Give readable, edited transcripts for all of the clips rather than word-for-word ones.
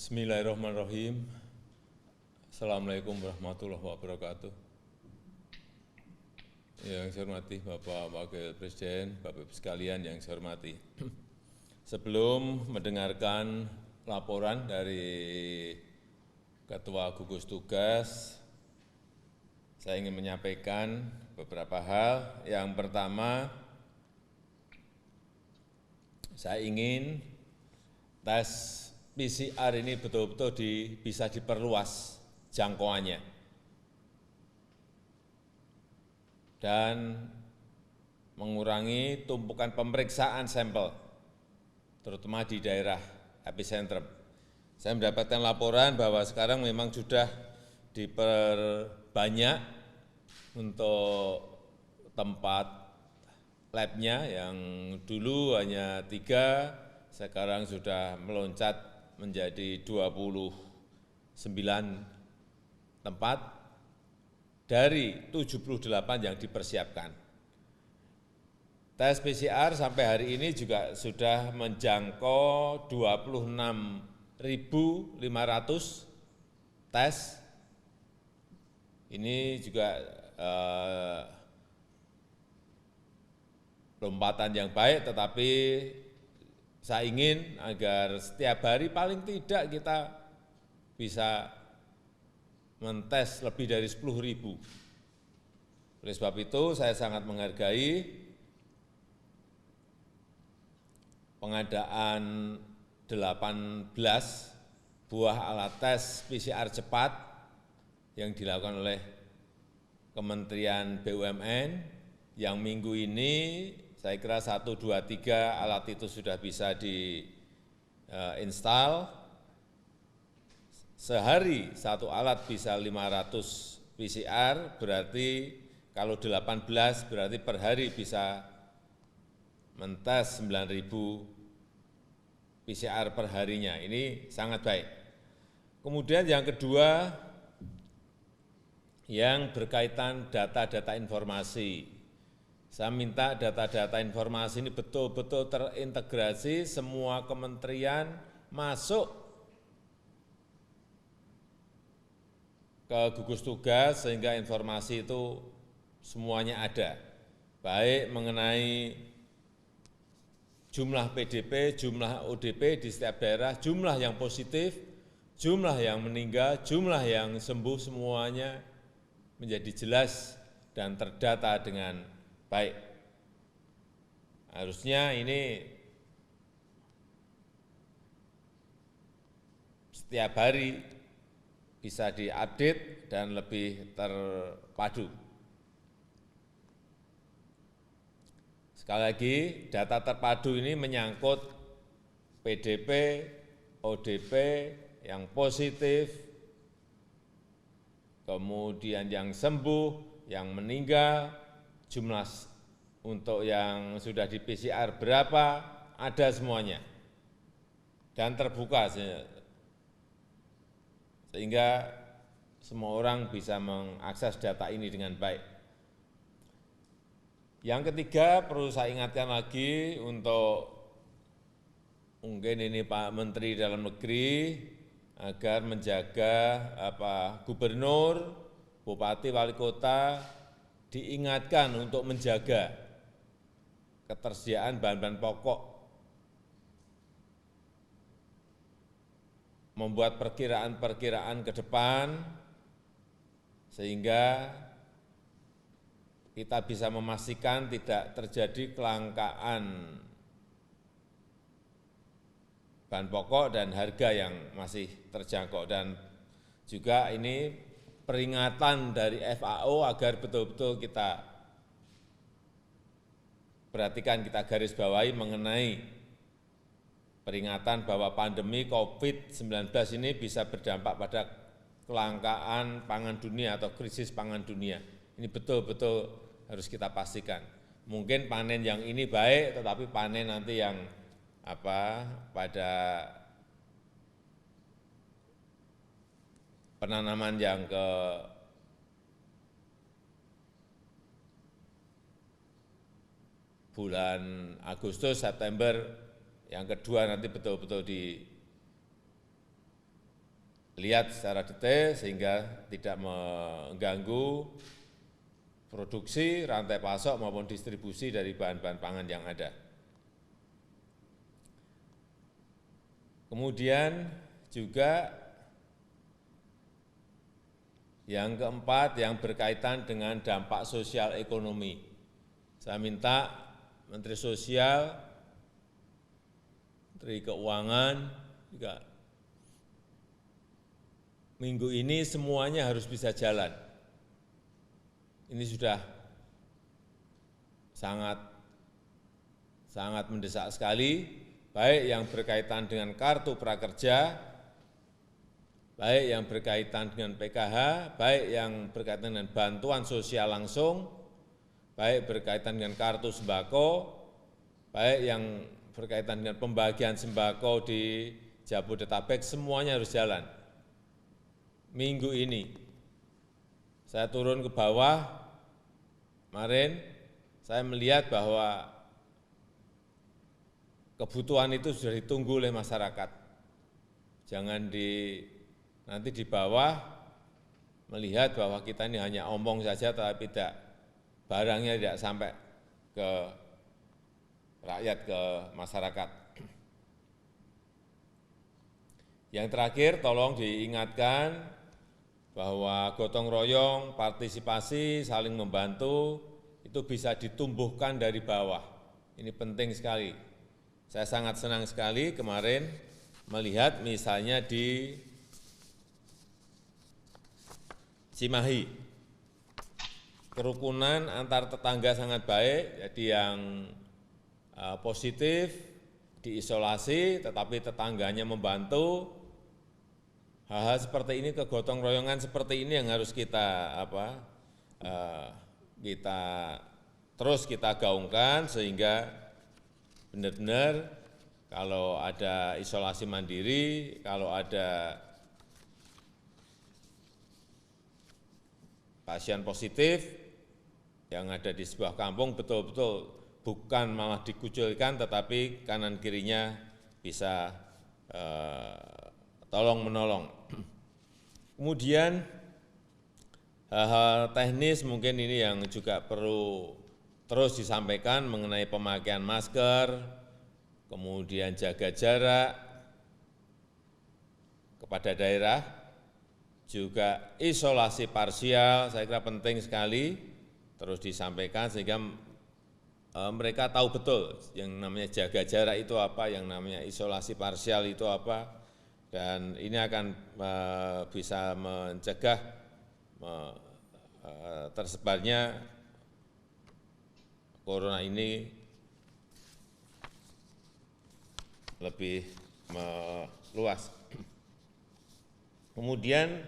Bismillahirrahmanirrahim. Assalamualaikum warahmatullahi wabarakatuh. Yang saya hormati Bapak Wakil Presiden, Bapak-Ibu sekalian yang saya hormati. Sebelum mendengarkan laporan dari Ketua Gugus Tugas, saya ingin menyampaikan beberapa hal. Yang pertama, saya ingin tes PCR ini betul-betul bisa diperluas jangkauannya dan mengurangi tumpukan pemeriksaan sampel, terutama di daerah epicentrum. Saya mendapatkan laporan bahwa sekarang memang sudah diperbanyak untuk tempat labnya, yang dulu hanya 3, sekarang sudah meloncat menjadi 29 tempat dari 78 yang dipersiapkan. Tes PCR sampai hari ini juga sudah menjangkau 26.500 tes. Ini juga lompatan yang baik, tetapi saya ingin agar setiap hari paling tidak kita bisa mentes lebih dari 10.000. Oleh sebab itu saya sangat menghargai pengadaan 18 buah alat tes PCR cepat yang dilakukan oleh Kementerian BUMN, yang minggu ini saya kira 1, 2, 3 alat itu sudah bisa diinstal. Sehari satu alat bisa 500 PCR, berarti kalau 18 berarti per hari bisa mentes 9.000 PCR per harinya. Ini sangat baik. Kemudian yang kedua, yang berkaitan data-data informasi. Saya minta data-data informasi ini betul-betul terintegrasi, semua kementerian masuk ke gugus tugas sehingga informasi itu semuanya ada. Baik mengenai jumlah PDP, jumlah ODP di setiap daerah, jumlah yang positif, jumlah yang meninggal, jumlah yang sembuh, semuanya menjadi jelas dan terdata dengan baik. Harusnya ini setiap hari bisa diupdate dan lebih terpadu. Sekali lagi, data terpadu ini menyangkut PDP, ODP yang positif, kemudian yang sembuh, yang meninggal, jumlah untuk yang sudah di PCR berapa, ada semuanya, dan terbuka sehingga semua orang bisa mengakses data ini dengan baik. Yang ketiga, perlu saya ingatkan lagi untuk mungkin ini Pak Menteri Dalam Negeri, agar menjaga gubernur, bupati, wali kota diingatkan untuk menjaga ketersediaan bahan-bahan pokok, membuat perkiraan-perkiraan ke depan sehingga kita bisa memastikan tidak terjadi kelangkaan bahan pokok dan harga yang masih terjangkau. Dan juga ini peringatan dari FAO agar betul-betul kita perhatikan, kita garis bawahi mengenai peringatan bahwa pandemi COVID-19 ini bisa berdampak pada kelangkaan pangan dunia atau krisis pangan dunia. Ini betul-betul harus kita pastikan. Mungkin panen yang ini baik, tetapi panen nanti yang pada penanaman yang ke bulan Agustus, September, yang kedua nanti betul-betul lihat secara detail sehingga tidak mengganggu produksi, rantai pasok maupun distribusi dari bahan-bahan pangan yang ada. Kemudian juga yang keempat yang berkaitan dengan dampak sosial ekonomi. Saya minta Menteri Sosial, Menteri Keuangan juga minggu ini semuanya harus bisa jalan. Ini sudah sangat mendesak sekali, baik yang berkaitan dengan kartu prakerja, baik yang berkaitan dengan PKH, baik yang berkaitan dengan bantuan sosial langsung, baik berkaitan dengan kartu sembako, baik yang berkaitan dengan pembagian sembako di Jabodetabek, semuanya harus jalan. Minggu ini saya turun ke bawah, kemarin saya melihat bahwa kebutuhan itu sudah ditunggu oleh masyarakat. Jangan nanti di bawah melihat bahwa kita ini hanya omong saja, tapi barangnya tidak sampai ke rakyat, ke masyarakat. Yang terakhir, tolong diingatkan bahwa gotong royong, partisipasi, saling membantu, itu bisa ditumbuhkan dari bawah. Ini penting sekali. Saya sangat senang sekali kemarin melihat misalnya di Cimahi, kerukunan antar tetangga sangat baik, jadi yang positif diisolasi, tetapi tetangganya membantu. Hal-hal seperti ini, kegotong royongan seperti ini yang harus kita terus kita gaungkan sehingga benar-benar kalau ada isolasi mandiri, kalau ada pasien positif yang ada di sebuah kampung, betul-betul bukan malah dikucilkan, tetapi kanan kirinya bisa tolong-menolong. Kemudian hal-hal teknis mungkin ini yang juga perlu terus disampaikan mengenai pemakaian masker, kemudian jaga jarak kepada daerah, juga isolasi parsial, saya kira penting sekali terus disampaikan sehingga mereka tahu betul yang namanya jaga jarak itu apa, yang namanya isolasi parsial itu apa, dan ini akan bisa mencegah tersebarnya corona ini lebih meluas. Kemudian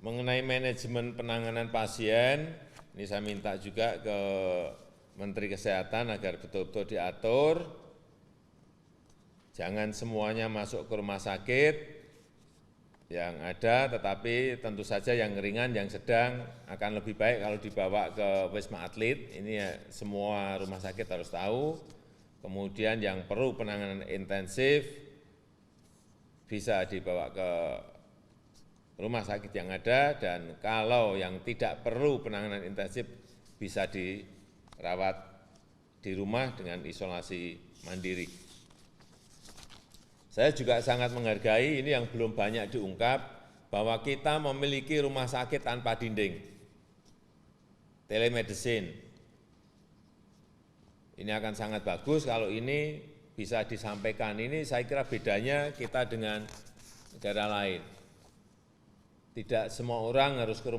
mengenai manajemen penanganan pasien, ini saya minta juga ke Menteri Kesehatan agar betul-betul diatur, jangan semuanya masuk ke rumah sakit yang ada, tetapi tentu saja yang ringan, yang sedang akan lebih baik kalau dibawa ke Wisma Atlet, ini ya semua rumah sakit harus tahu. Kemudian yang perlu penanganan intensif bisa dibawa ke rumah sakit yang ada, dan kalau yang tidak perlu penanganan intensif bisa dirawat di rumah dengan isolasi mandiri. Saya juga sangat menghargai ini yang belum banyak diungkap, bahwa kita memiliki rumah sakit tanpa dinding, telemedicine. Ini akan sangat bagus kalau ini bisa disampaikan. Ini saya kira bedanya kita dengan negara lain. Tidak semua orang harus ke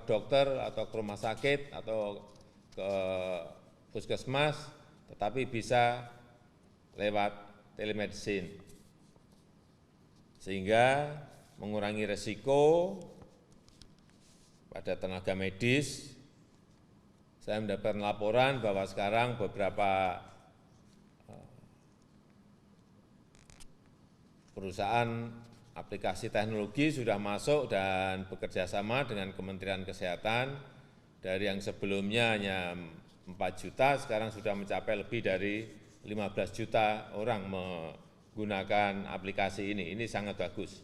dokter atau ke rumah sakit atau ke puskesmas, tetapi bisa lewat telemedicine, sehingga mengurangi resiko pada tenaga medis. Saya mendapatkan laporan bahwa sekarang beberapa perusahaan aplikasi teknologi sudah masuk dan bekerja sama dengan Kementerian Kesehatan. Dari yang sebelumnya hanya 4 juta, sekarang sudah mencapai lebih dari 15 juta orang menggunakan aplikasi ini sangat bagus.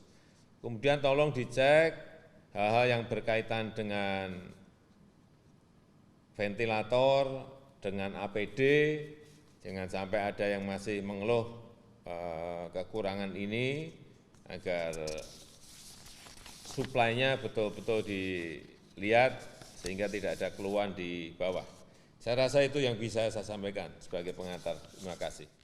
Kemudian tolong dicek hal-hal yang berkaitan dengan ventilator, dengan APD, jangan sampai ada yang masih mengeluh kekurangan ini, agar suplainya betul-betul dilihat sehingga tidak ada keluhan di bawah. Saya rasa itu yang bisa saya sampaikan sebagai pengantar. Terima kasih.